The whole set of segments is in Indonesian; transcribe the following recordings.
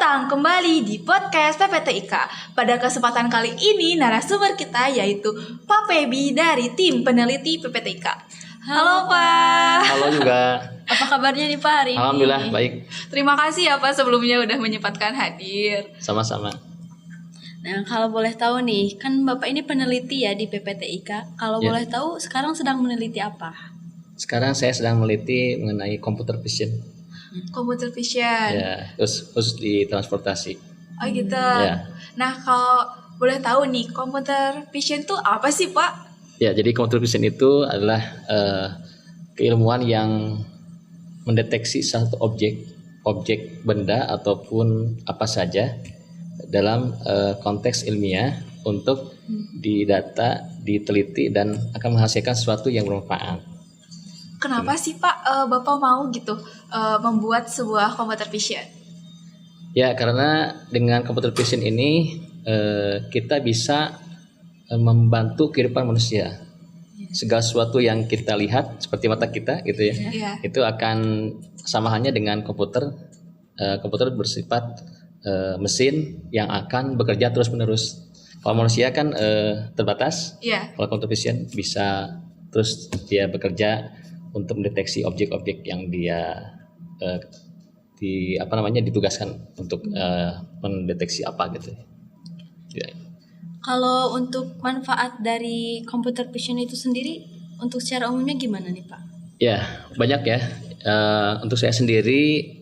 datang kembali di podcast PPTIK. Pada kesempatan kali ini narasumber kita yaitu Pak Pebi dari tim peneliti PPTIK. Halo Pak. Halo juga. Apa kabarnya nih Pak hari ini? Alhamdulillah baik. Terima kasih ya Pak sebelumnya udah menyempatkan hadir. Sama-sama. Nah, kalau boleh tahu nih, kan Bapak ini peneliti ya di PPTIK. Kalau Ya. boleh tahu sekarang sedang meneliti apa? Sekarang saya sedang meneliti mengenai computer vision. Computer vision. Ya, khusus di transportasi. Oh gitu. Ya. Nah kalau boleh tahu nih computer vision tuh apa sih Pak? Ya, jadi computer vision itu adalah keilmuan yang mendeteksi satu objek benda ataupun apa saja dalam konteks ilmiah untuk didata, diteliti dan akan menghasilkan sesuatu yang bermanfaat. Kenapa sih Pak Bapak mau gitu membuat sebuah computer vision? Ya, karena dengan computer vision ini kita bisa membantu kehidupan manusia. Segala sesuatu yang kita lihat seperti mata kita gitu ya, Iya. itu akan sama halnya dengan komputer. Komputer bersifat mesin yang akan bekerja terus-menerus. Kalau manusia kan terbatas. Iya. Kalau computer vision bisa terus dia bekerja untuk mendeteksi objek-objek yang dia ditugaskan untuk mendeteksi apa gitu. Ya. Kalau untuk manfaat dari computer vision itu sendiri, untuk secara umumnya gimana nih Pak? Ya, banyak ya. Untuk saya sendiri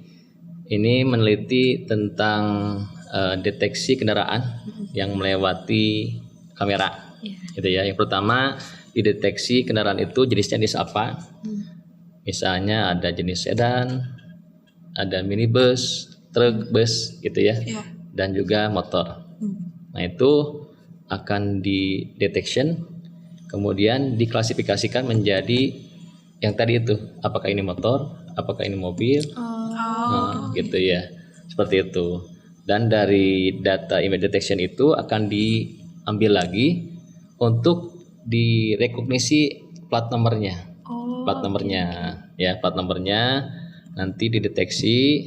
ini meneliti tentang deteksi kendaraan yang melewati kamera. Gitu ya. Yang pertama, dideteksi kendaraan itu jenisnya apa. Misalnya ada jenis sedan, ada minibus, truk, bus gitu ya. Iya. Dan juga motor. Nah, itu akan didetection, kemudian diklasifikasikan menjadi yang tadi itu, apakah ini motor, apakah ini mobil, gitu ya, seperti itu. Dan dari data image detection itu akan diambil lagi untuk direkognisi plat nomornya, plat nomornya nanti dideteksi.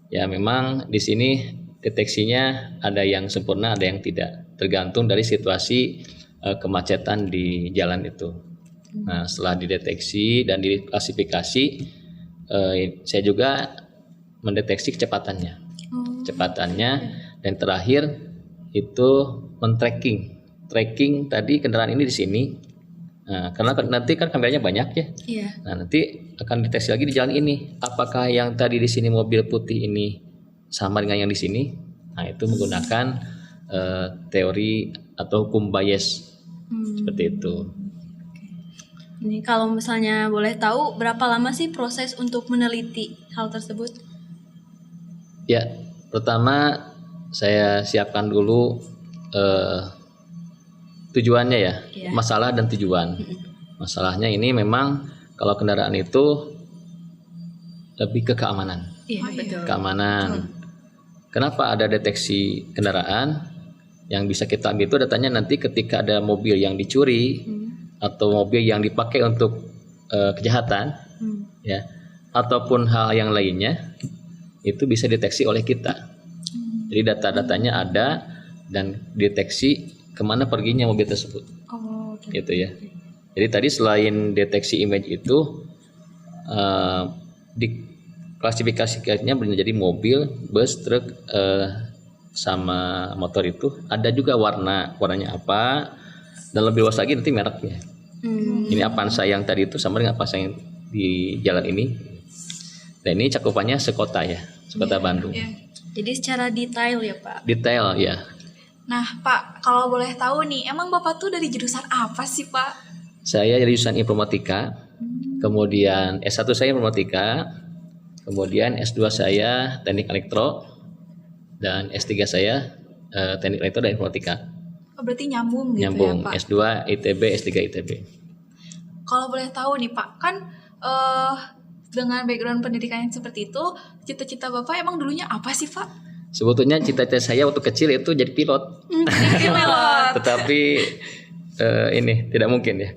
Ya, memang di sini deteksinya ada yang sempurna, ada yang tidak. Tergantung dari situasi kemacetan di jalan itu. Nah, setelah dideteksi dan diklasifikasi, saya juga mendeteksi kecepatannya, dan terakhir itu tracking tadi kendaraan ini di sini. Nah, karena nanti kan kameranya banyak ya. Iya. Nah, nanti akan deteksi lagi di jalan ini, apakah yang tadi di sini mobil putih ini sama dengan yang di sini. Nah, itu menggunakan teori atau hukum Bayes, seperti itu. Ini kalau misalnya boleh tahu, berapa lama sih proses untuk meneliti hal tersebut? Ya, pertama saya siapkan dulu tujuannya ya, masalah dan tujuan. Masalahnya ini memang kalau kendaraan itu lebih ke keamanan. Iya, betul. Keamanan. Kenapa ada deteksi kendaraan? Yang bisa kita ambil itu datanya nanti ketika ada mobil yang dicuri atau mobil yang dipakai untuk kejahatan, ya, ataupun hal yang lainnya, itu bisa deteksi oleh kita. Jadi data-datanya ada dan deteksi kemana perginya mobil tersebut, gitu ya. Jadi tadi selain deteksi image itu diklasifikasikannya menjadi mobil, bus, truk, sama motor itu. Ada juga warnanya apa, dan lebih luas lagi nanti mereknya. Ini Avanza yang tadi itu sama dengan Avanza yang di jalan ini. Dan ini cakupannya sekota ya, sekota Bandung. Iya. Jadi secara detail ya Pak? Detail ya. Nah Pak, kalau boleh tahu nih, emang Bapak tuh dari jurusan apa sih Pak? Saya dari jurusan informatika, kemudian S1 saya informatika, kemudian S2 saya teknik elektro, dan S3 saya teknik elektro dan informatika. Oh, berarti nyambung gitu Nyambung, ya Pak? S2 ITB, S3 ITB. Kalau boleh tahu nih Pak, kan dengan background pendidikan yang seperti itu, cita-cita Bapak emang dulunya apa sih Pak? Sebetulnya cita-cita saya waktu kecil itu jadi pilot. Tetapi ini tidak mungkin ya,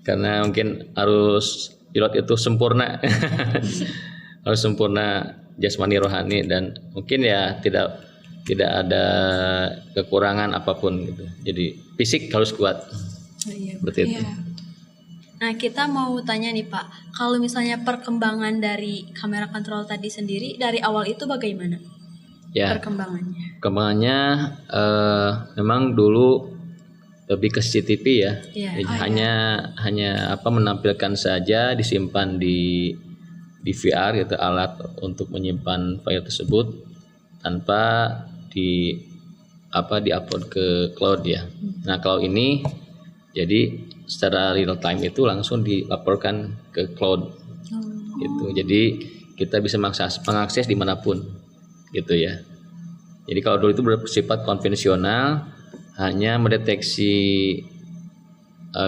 karena mungkin harus pilot itu sempurna. Harus sempurna jasmani rohani, dan mungkin ya tidak ada kekurangan apapun gitu. Jadi fisik harus kuat. Iya. Seperti itu. Iya. Nah, kita mau tanya nih Pak, kalau misalnya perkembangan dari kamera kontrol tadi sendiri dari awal itu bagaimana Ya, perkembangannya? kembangannya memang dulu lebih ke CCTV ya. Iya. Jadi hanya menampilkan saja, disimpan di VR gitu, alat untuk menyimpan file tersebut tanpa di-upload ke cloud ya. Nah, kalau ini jadi secara real time itu langsung dilaporkan ke cloud gitu. Jadi kita bisa mengakses dimanapun gitu ya. Jadi kalau dulu itu bersifat konvensional, hanya mendeteksi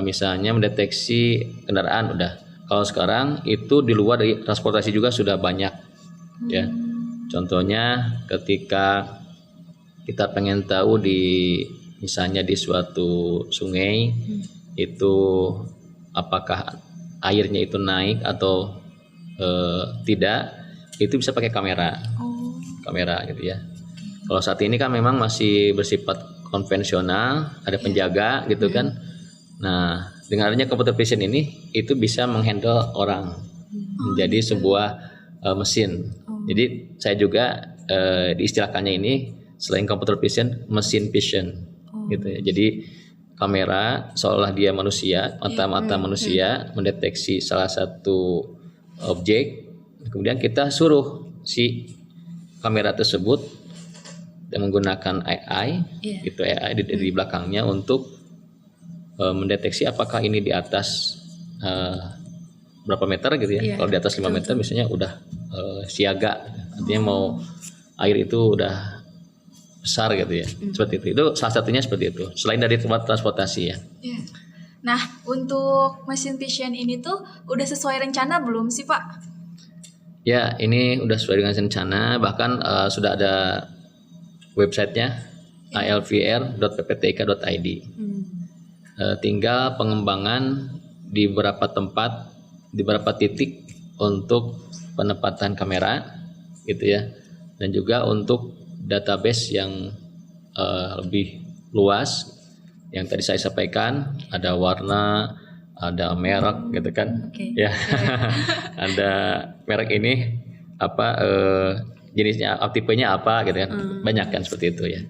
misalnya mendeteksi kendaraan udah. Kalau sekarang itu di luar dari transportasi juga sudah banyak ya. Contohnya ketika kita pengen tahu misalnya di suatu sungai itu apakah airnya itu naik atau tidak, itu bisa pakai kamera gitu ya. Kalau saat ini kan memang masih bersifat konvensional, ada penjaga gitu kan. Nah, dengan adanya computer vision ini itu bisa menghandle orang menjadi sebuah mesin. Jadi saya juga diistilahkannya ini selain computer vision, mesin vision gitu ya. Jadi kamera seolah dia manusia, mata-mata manusia mendeteksi salah satu objek, kemudian kita suruh si kamera tersebut dan menggunakan AI gitu, AI di belakangnya untuk mendeteksi apakah ini di atas berapa meter gitu ya. Kalau di atas 5 meter misalnya udah siaga, artinya mau air itu udah besar gitu ya. Seperti itu. Itu salah satunya seperti itu. Selain dari tempat transportasi ya. Iya. Nah, untuk mesin vision ini tuh udah sesuai rencana belum sih, Pak? Ya, ini udah sesuai dengan rencana, bahkan sudah ada websitenya alvr.pptik.id. Tinggal pengembangan di beberapa tempat, di beberapa titik untuk penempatan kamera gitu ya, dan juga untuk database yang lebih luas yang tadi saya sampaikan, ada warna, ada merek gitu kan. Ya. Ada merek ini apa jenisnya, tipenya apa gitu kan. Banyak kan seperti itu ya.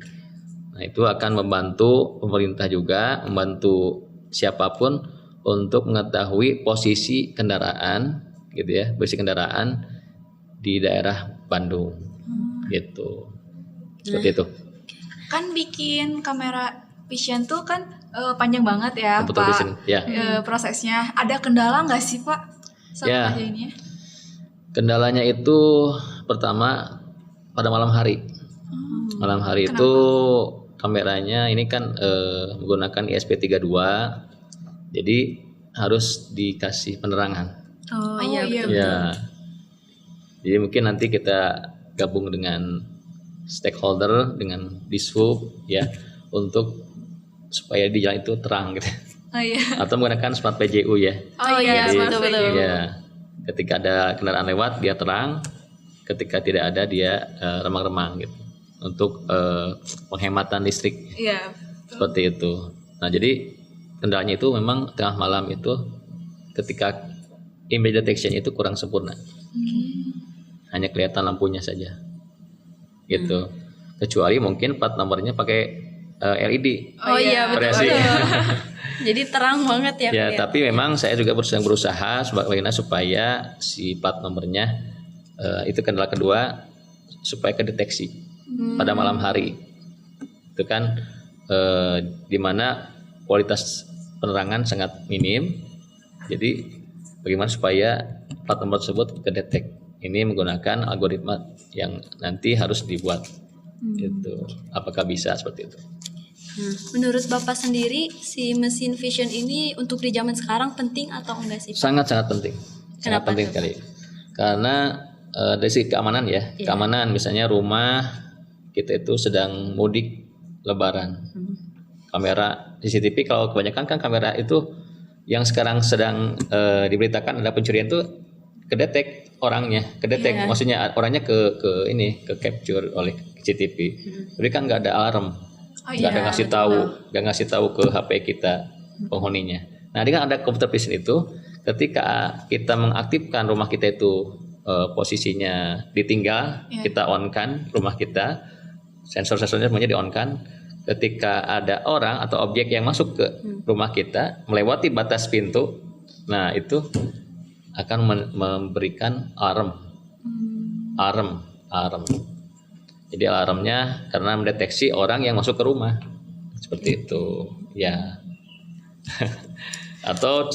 Nah, itu akan membantu pemerintah juga, membantu siapapun untuk mengetahui posisi kendaraan gitu ya, posisi kendaraan di daerah Bandung gitu. Seperti itu. Kan bikin kamera vision tuh kan panjang banget ya, Computer Pak. vision, ya. Prosesnya ada kendala nggak sih, Pak? Ya. Aja ini ya. Kendalanya itu pertama pada malam hari. Malam hari itu kameranya ini kan menggunakan ISP32, jadi harus dikasih penerangan. Oh iya betul. Ya. Jadi mungkin nanti kita gabung dengan stakeholder, dengan Dishub ya, untuk supaya di jalan itu terang gitu. Oh iya. Atau menggunakan smart PJU ya. Oh iya, Jadi, betul. ya, ketika ada kendaraan lewat dia terang, ketika tidak ada dia remang-remang gitu, untuk penghematan listrik. Iya. Seperti itu. Nah, jadi kendalanya itu memang tengah malam itu ketika image detection itu kurang sempurna. Hanya kelihatan lampunya saja. Gitu. Kecuali mungkin plat nomornya pakai LED. Oh iya variasi. betul. Jadi terang banget ya. Ya, tapi memang saya juga berusaha sebagaimana supaya si plat nomornya itu kendala kedua, supaya kedeteksi pada malam hari. Itu kan di mana kualitas penerangan sangat minim. Jadi bagaimana supaya plat nomor tersebut kedetek? Ini menggunakan algoritma yang nanti harus dibuat. Gitu. Apakah bisa seperti itu? Menurut Bapak sendiri, si mesin vision ini untuk di zaman sekarang penting atau enggak sih, Pak? Sangat penting. Sangat Kenapa penting tuh, sekali. Karena dari segi keamanan ya, keamanan misalnya rumah kita itu sedang mudik lebaran. Kamera CCTV kalau kebanyakan kan kamera itu yang sekarang sedang diberitakan ada pencurian itu kedetek orangnya, kedetek maksudnya orangnya ke capture oleh CCTV. Tapi kan nggak ada alarm, nggak ada ngasih tahu ke HP kita penghuninya. Nah dengan ada computer vision itu, ketika kita mengaktifkan rumah kita itu posisinya ditinggal, kita on kan rumah kita, sensor-sensornya semuanya di on kan. Ketika ada orang atau objek yang masuk ke rumah kita melewati batas pintu, nah itu akan memberikan alarm. Jadi alarmnya karena mendeteksi orang yang masuk ke rumah, seperti itu, ya. Atau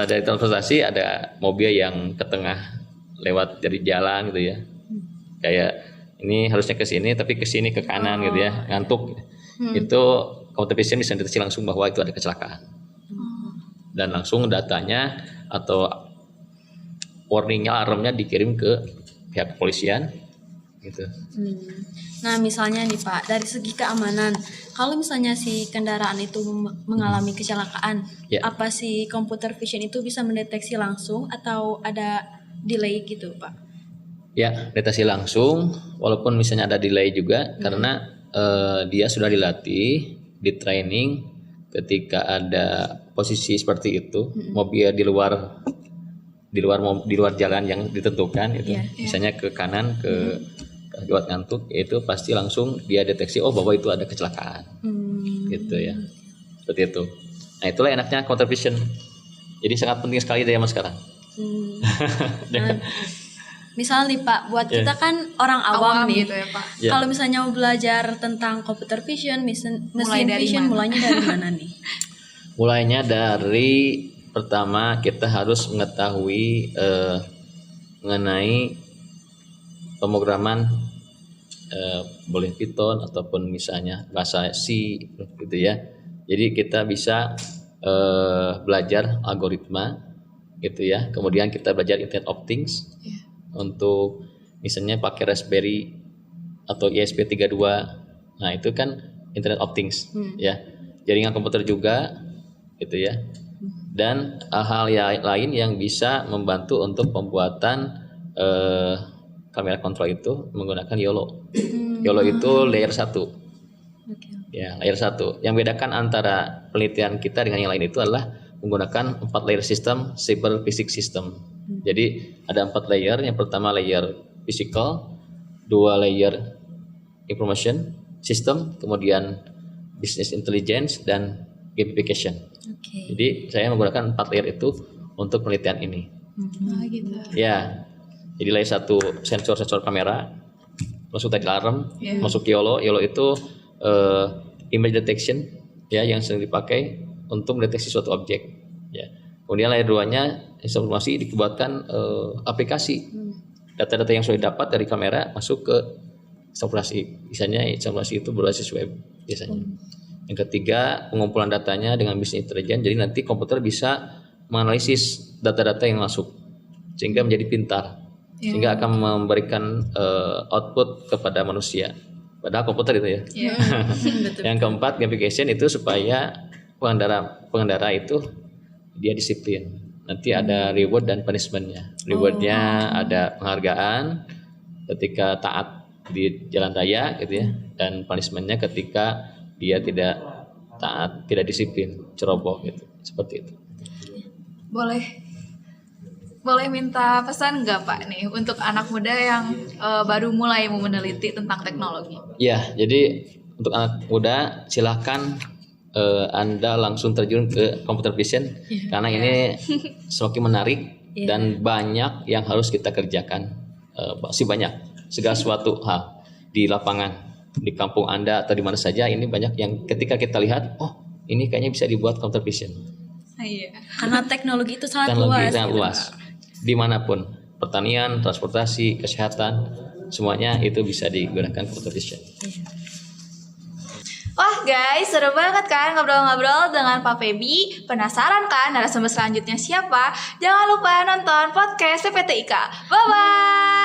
dari transportasi ada mobil yang ke tengah lewat dari jalan gitu ya, kayak ini harusnya ke sini tapi ke sini ke kanan gitu ya, ngantuk. Itu computer vision bisa mendeteksi langsung bahwa itu ada kecelakaan. Dan langsung datanya atau warningnya, alarmnya dikirim ke pihak kepolisian gitu. Nah misalnya nih Pak, dari segi keamanan, kalau misalnya si kendaraan itu mengalami kecelakaan, apa si computer vision itu bisa mendeteksi langsung atau ada delay gitu Pak? Ya, deteksi langsung, walaupun misalnya ada delay juga karena dia sudah dilatih, di training ketika ada posisi seperti itu, mobil di luar jalan yang ditentukan itu, misalnya ke kanan ke akibat ngantuk, itu pasti langsung dia deteksi bahwa itu ada kecelakaan, gitu ya, seperti itu. Nah itulah enaknya computer vision. Jadi sangat penting sekali dari zaman sekarang. Misal nih Pak, buat kita kan orang awam nih, gitu ya Pak. Kalau misalnya mau belajar tentang computer vision, mesin vision, mulainya dari mana nih? Mulainya dari pertama kita harus mengetahui mengenai pemrograman, boleh Python ataupun misalnya bahasa C gitu ya. Jadi kita bisa belajar algoritma gitu ya. Kemudian kita belajar Internet of Things. Untuk misalnya pakai Raspberry atau ESP32, nah itu kan Internet of Things ya, jaringan komputer juga gitu ya. Dan hal lain yang bisa membantu untuk pembuatan kamera kontrol itu menggunakan YOLO. YOLO itu layer 1. Ya, layer 1. Yang bedakan antara penelitian kita dengan yang lain itu adalah menggunakan 4 layer system, cyber physics system. Jadi ada 4 layer. Yang pertama layer physical, 2 layer information system, kemudian business intelligence dan gamification. Jadi saya menggunakan 4 layer itu untuk penelitian ini. Gitu. Ya. Jadi layer 1 sensor kamera, masuk tadi alarm, masuk YOLO. YOLO itu image detection ya, yang sering dipakai untuk mendeteksi suatu objek ya. Kemudian layer 2-nya informasi dibuatkan aplikasi. Data-data yang sudah didapat dari kamera masuk ke informasi. Misalnya informasi itu berbasis web biasanya. Yang ketiga, pengumpulan datanya dengan business intelligence. Jadi nanti komputer bisa menganalisis data-data yang masuk sehingga menjadi pintar. Sehingga akan memberikan output kepada manusia. Padahal komputer itu ya. Yang keempat, gamification itu supaya pengendara itu dia disiplin. Nanti ada reward dan punishment-nya. Reward-nya ada penghargaan ketika taat di jalan raya gitu ya, dan punishment-nya ketika dia tidak taat, tidak disiplin, ceroboh gitu. Seperti itu. Boleh minta pesan nggak Pak nih untuk anak muda yang baru mulai mau meneliti tentang teknologi? Ya, jadi untuk anak muda silahkan Anda langsung terjun ke computer vision karena ini semakin menarik dan banyak yang harus kita kerjakan. Masih banyak segala suatu hal di lapangan, di kampung Anda atau di mana saja, ini banyak yang ketika kita lihat, ini kayaknya bisa dibuat computer vision. Karena teknologi itu sangat luas. Dimanapun, pertanian, transportasi, kesehatan, semuanya itu bisa digunakan computer vision. Wah guys, seru banget kan ngobrol-ngobrol dengan Pak Feby. Penasaran kan narasumber selanjutnya siapa? Jangan lupa nonton podcast PPTIK. Bye-bye!